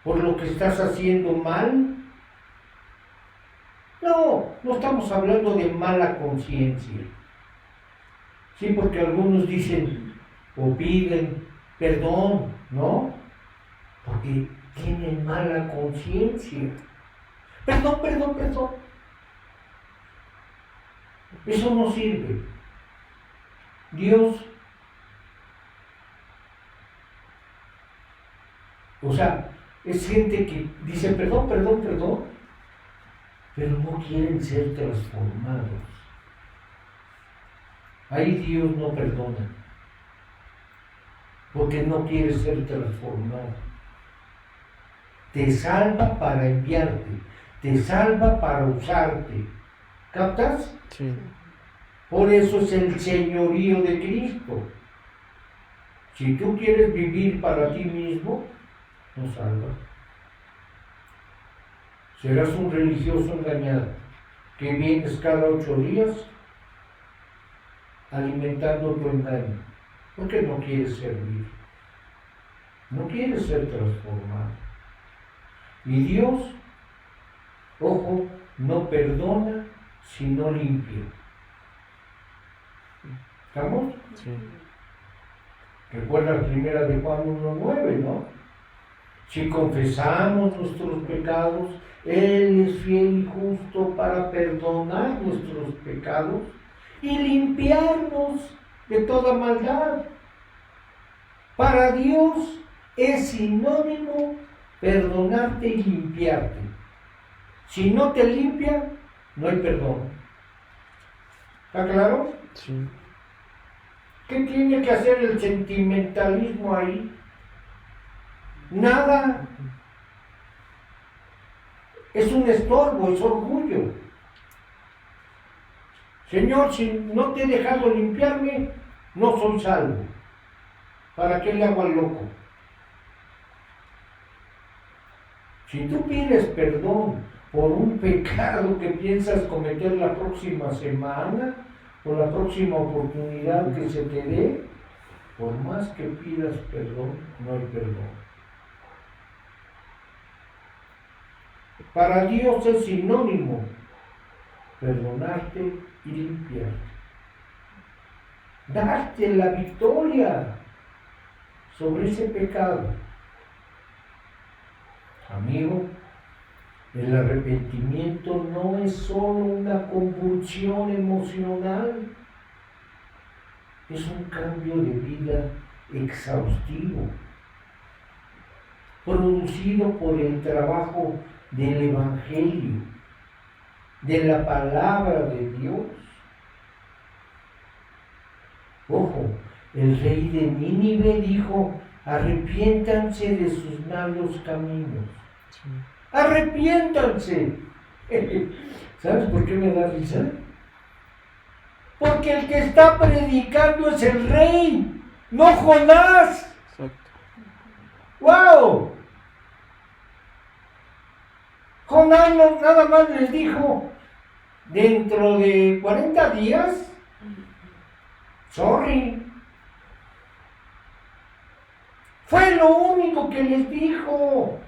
por lo que estás haciendo mal. No estamos hablando de mala conciencia. Sí, porque algunos dicen o piden perdón, ¿no? Porque tienen mala conciencia. Perdón. Eso no sirve. Dios, o sea, es gente que dice perdón, pero no quieren ser transformados. Ahí Dios no perdona, porque no quiere ser transformado. Te salva para enviarte, te salva para usarte. ¿Captas? Sí. Por eso es el señorío de Cristo. Si tú quieres vivir para ti mismo, no salvas. Serás un religioso engañado, que vienes cada 8 días alimentando tu engaño, porque no quieres servir, no quieres ser transformado. Y Dios, ojo, no perdona si no limpia. ¿Estamos? Sí. Recuerda la primera de Juan 1:9, ¿no? Si confesamos nuestros pecados, Él es fiel y justo para perdonar nuestros pecados y limpiarnos de toda maldad. Para Dios es sinónimo perdonarte y limpiarte. Si no te limpia, no hay perdón. ¿Está claro? Sí. ¿Qué tiene que hacer el sentimentalismo ahí? Nada. Es un estorbo, es orgullo. Señor, si no te he dejado limpiarme, no soy salvo. ¿Para qué le hago al loco? Si tú pides perdón por un pecado que piensas cometer la próxima semana o la próxima oportunidad que se te dé, por más que pidas perdón, no hay perdón. Para Dios es sinónimo perdonarte y limpiarte. Darte la victoria sobre ese pecado. Amigo, el arrepentimiento no es solo una convulsión emocional, es un cambio de vida exhaustivo, producido por el trabajo del Evangelio, de la palabra de Dios. Ojo, el rey de Nínive dijo: arrepiéntanse de sus malos caminos. Sí. Arrepiéntanse. ¿Sabes por qué me da risa? Porque el que está predicando es el rey, no Jonás. Exacto. ¡Wow! Jonás nada más les dijo: dentro de 40 días, sorry. Fue lo único que les dijo.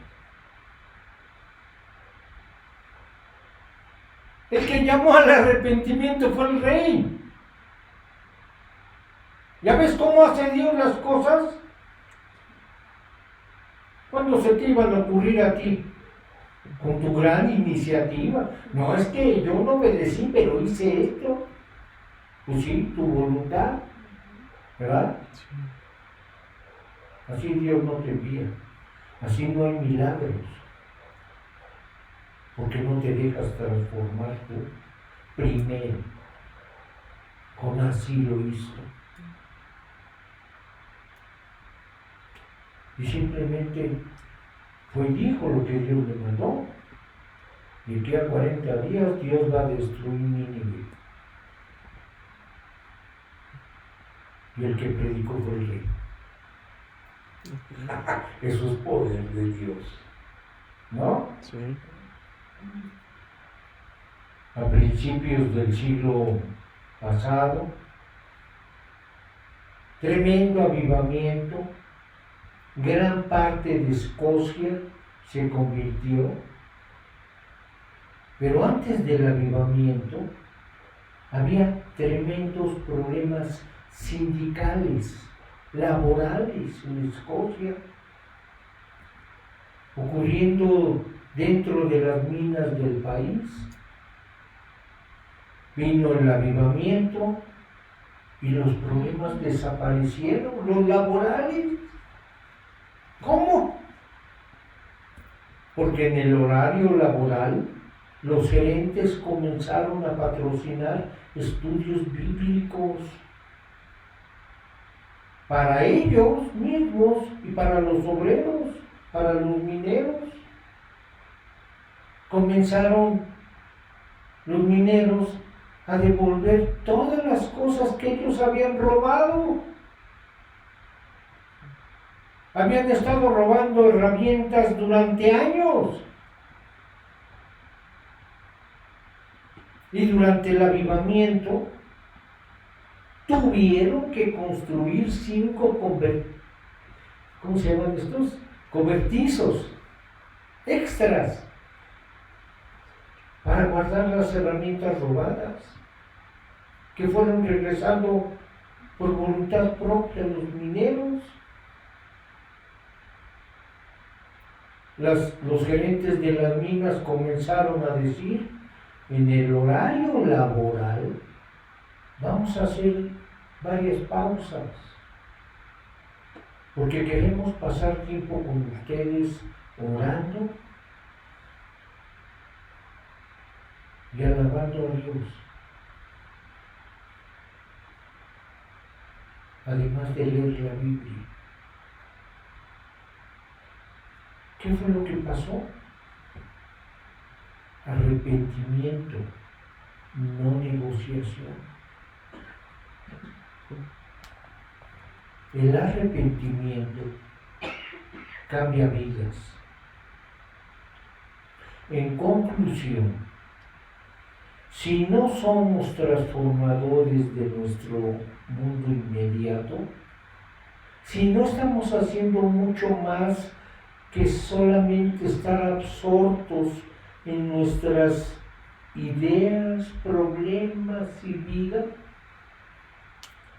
El que llamó al arrepentimiento fue el rey. ¿Ya ves cómo hace Dios las cosas? ¿Cuándo se te iban a ocurrir a ti? Con tu gran iniciativa. No, es que yo no obedecí, pero hice esto. Pues sí, tu voluntad, ¿verdad? Sí. Así Dios no te envía. Así no hay milagros. Porque no te dejas transformar tú primero. Jonás sí lo hizo. Y simplemente Fue y dijo lo que Dios le mandó. De que a 40 días Dios va a destruir Nínive. Y el que predicó fue el rey. Eso es poder de Dios, ¿no? Sí. A principios del siglo pasado, tremendo avivamiento, gran parte de Escocia se convirtió, pero antes del avivamiento había tremendos problemas sindicales, laborales en Escocia, ocurriendo dentro de las minas del país. Vino el avivamiento y los problemas desaparecieron, los laborales. ¿Cómo? Porque en el horario laboral los gerentes comenzaron a patrocinar estudios bíblicos para ellos mismos y para los obreros, para los mineros. Comenzaron los mineros a devolver todas las cosas que ellos habían robado. Habían estado robando herramientas durante años. Y durante el avivamiento tuvieron que construir 5 ¿cómo se llaman estos? Cobertizos extras para guardar las herramientas robadas que fueron regresando por voluntad propia los mineros. Los gerentes de las minas comenzaron a decir: en el horario laboral vamos a hacer varias pausas porque queremos pasar tiempo con ustedes orando y alabando a Dios, además de leer la Biblia. ¿Qué fue lo que pasó? Arrepentimiento, no negociación. El arrepentimiento cambia vidas. En conclusión, si no somos transformadores de nuestro mundo inmediato, si no estamos haciendo mucho más que solamente estar absortos en nuestras ideas, problemas y vida,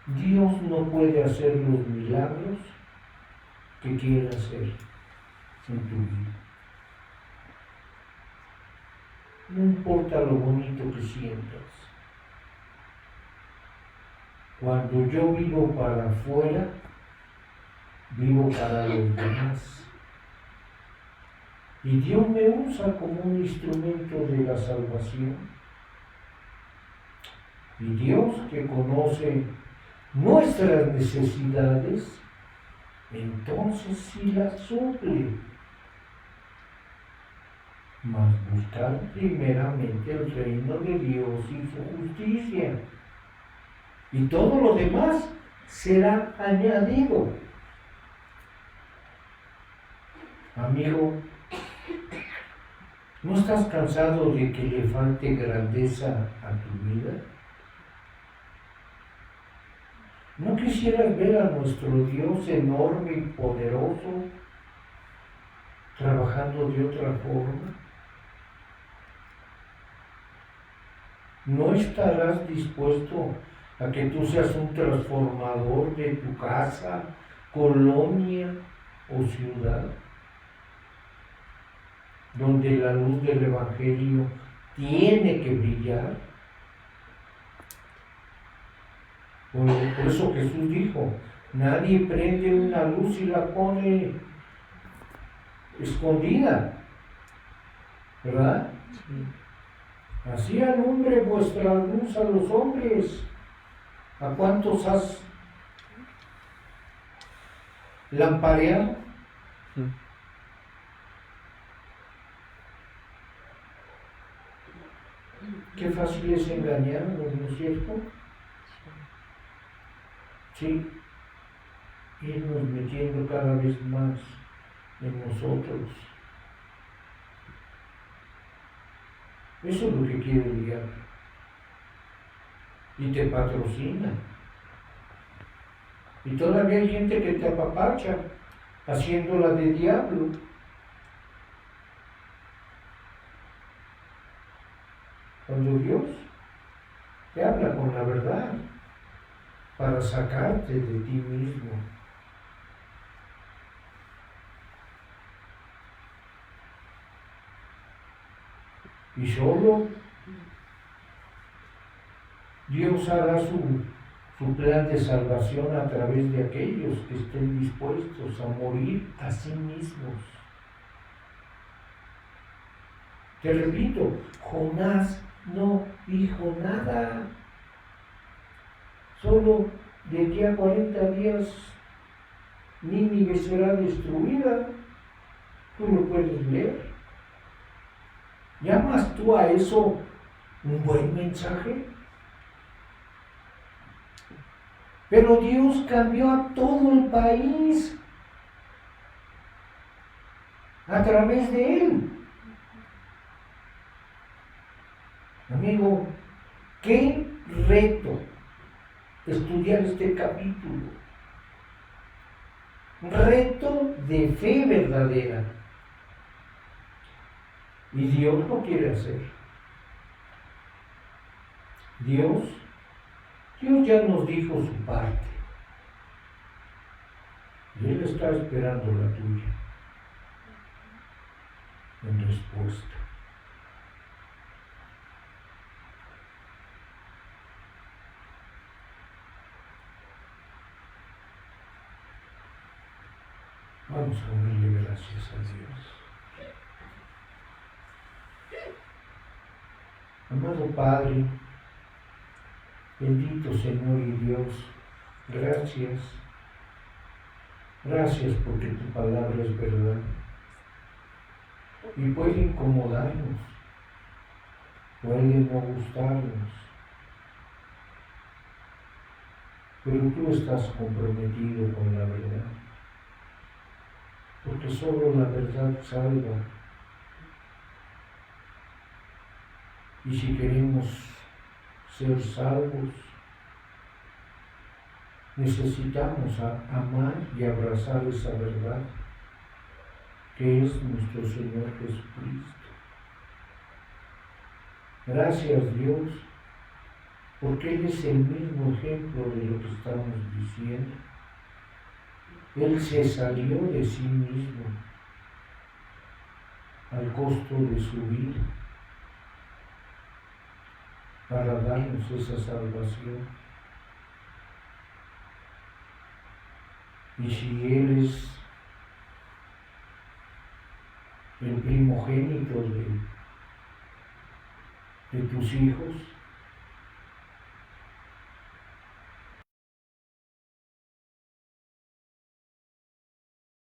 Dios no puede hacer los milagros que quiere hacer en tu vida. No importa lo bonito que sientas. Cuando yo vivo para afuera, vivo para los demás. Y Dios me usa como un instrumento de la salvación. Y Dios, que conoce nuestras necesidades, entonces sí las suple. Mas buscar primeramente el reino de Dios y su justicia. Y todo lo demás será añadido. Amigo, ¿no estás cansado de que le falte grandeza a tu vida? ¿No quisieras ver a nuestro Dios enorme y poderoso trabajando de otra forma? ¿No estarás dispuesto a que tú seas un transformador de tu casa, colonia o ciudad, donde la luz del Evangelio tiene que brillar? Por eso Jesús dijo: nadie prende una luz y la pone escondida, ¿verdad? Sí. Así alumbre vuestra luz a los hombres. ¿A cuántos has lampareado? Qué fácil es engañarnos, ¿no es cierto? Sí, irnos metiendo cada vez más en nosotros. Eso es lo que quiere el diablo. Y te patrocina. Y todavía hay gente que te apapacha, haciéndola de diablo. Cuando Dios te habla con la verdad para sacarte de ti mismo. Y solo Dios hará su plan de salvación a través de aquellos que estén dispuestos a morir a sí mismos. Te repito, Jonás no dijo nada. Solo de aquí a 40 días Nínive será destruida. Tú lo puedes leer. ¿Llamas tú a eso un buen mensaje? Pero Dios cambió a todo el país a través de él. Amigo, qué reto estudiar este capítulo. Reto de fe verdadera. Y Dios lo quiere hacer. Dios ya nos dijo su parte. Y Él está esperando la tuya en respuesta. Vamos a darle gracias a Dios. Amado Padre, bendito Señor y Dios, gracias. Gracias porque tu palabra es verdad. Y puede incomodarnos, puede no gustarnos, pero tú estás comprometido con la verdad. Porque solo la verdad salva. Y si queremos ser salvos, necesitamos amar y abrazar esa verdad que es nuestro Señor Jesucristo. Gracias Dios, porque Él es el mismo ejemplo de lo que estamos diciendo. Él se salió de sí mismo al costo de su vida para darnos esa salvación. Y si Él es el primogénito de tus hijos,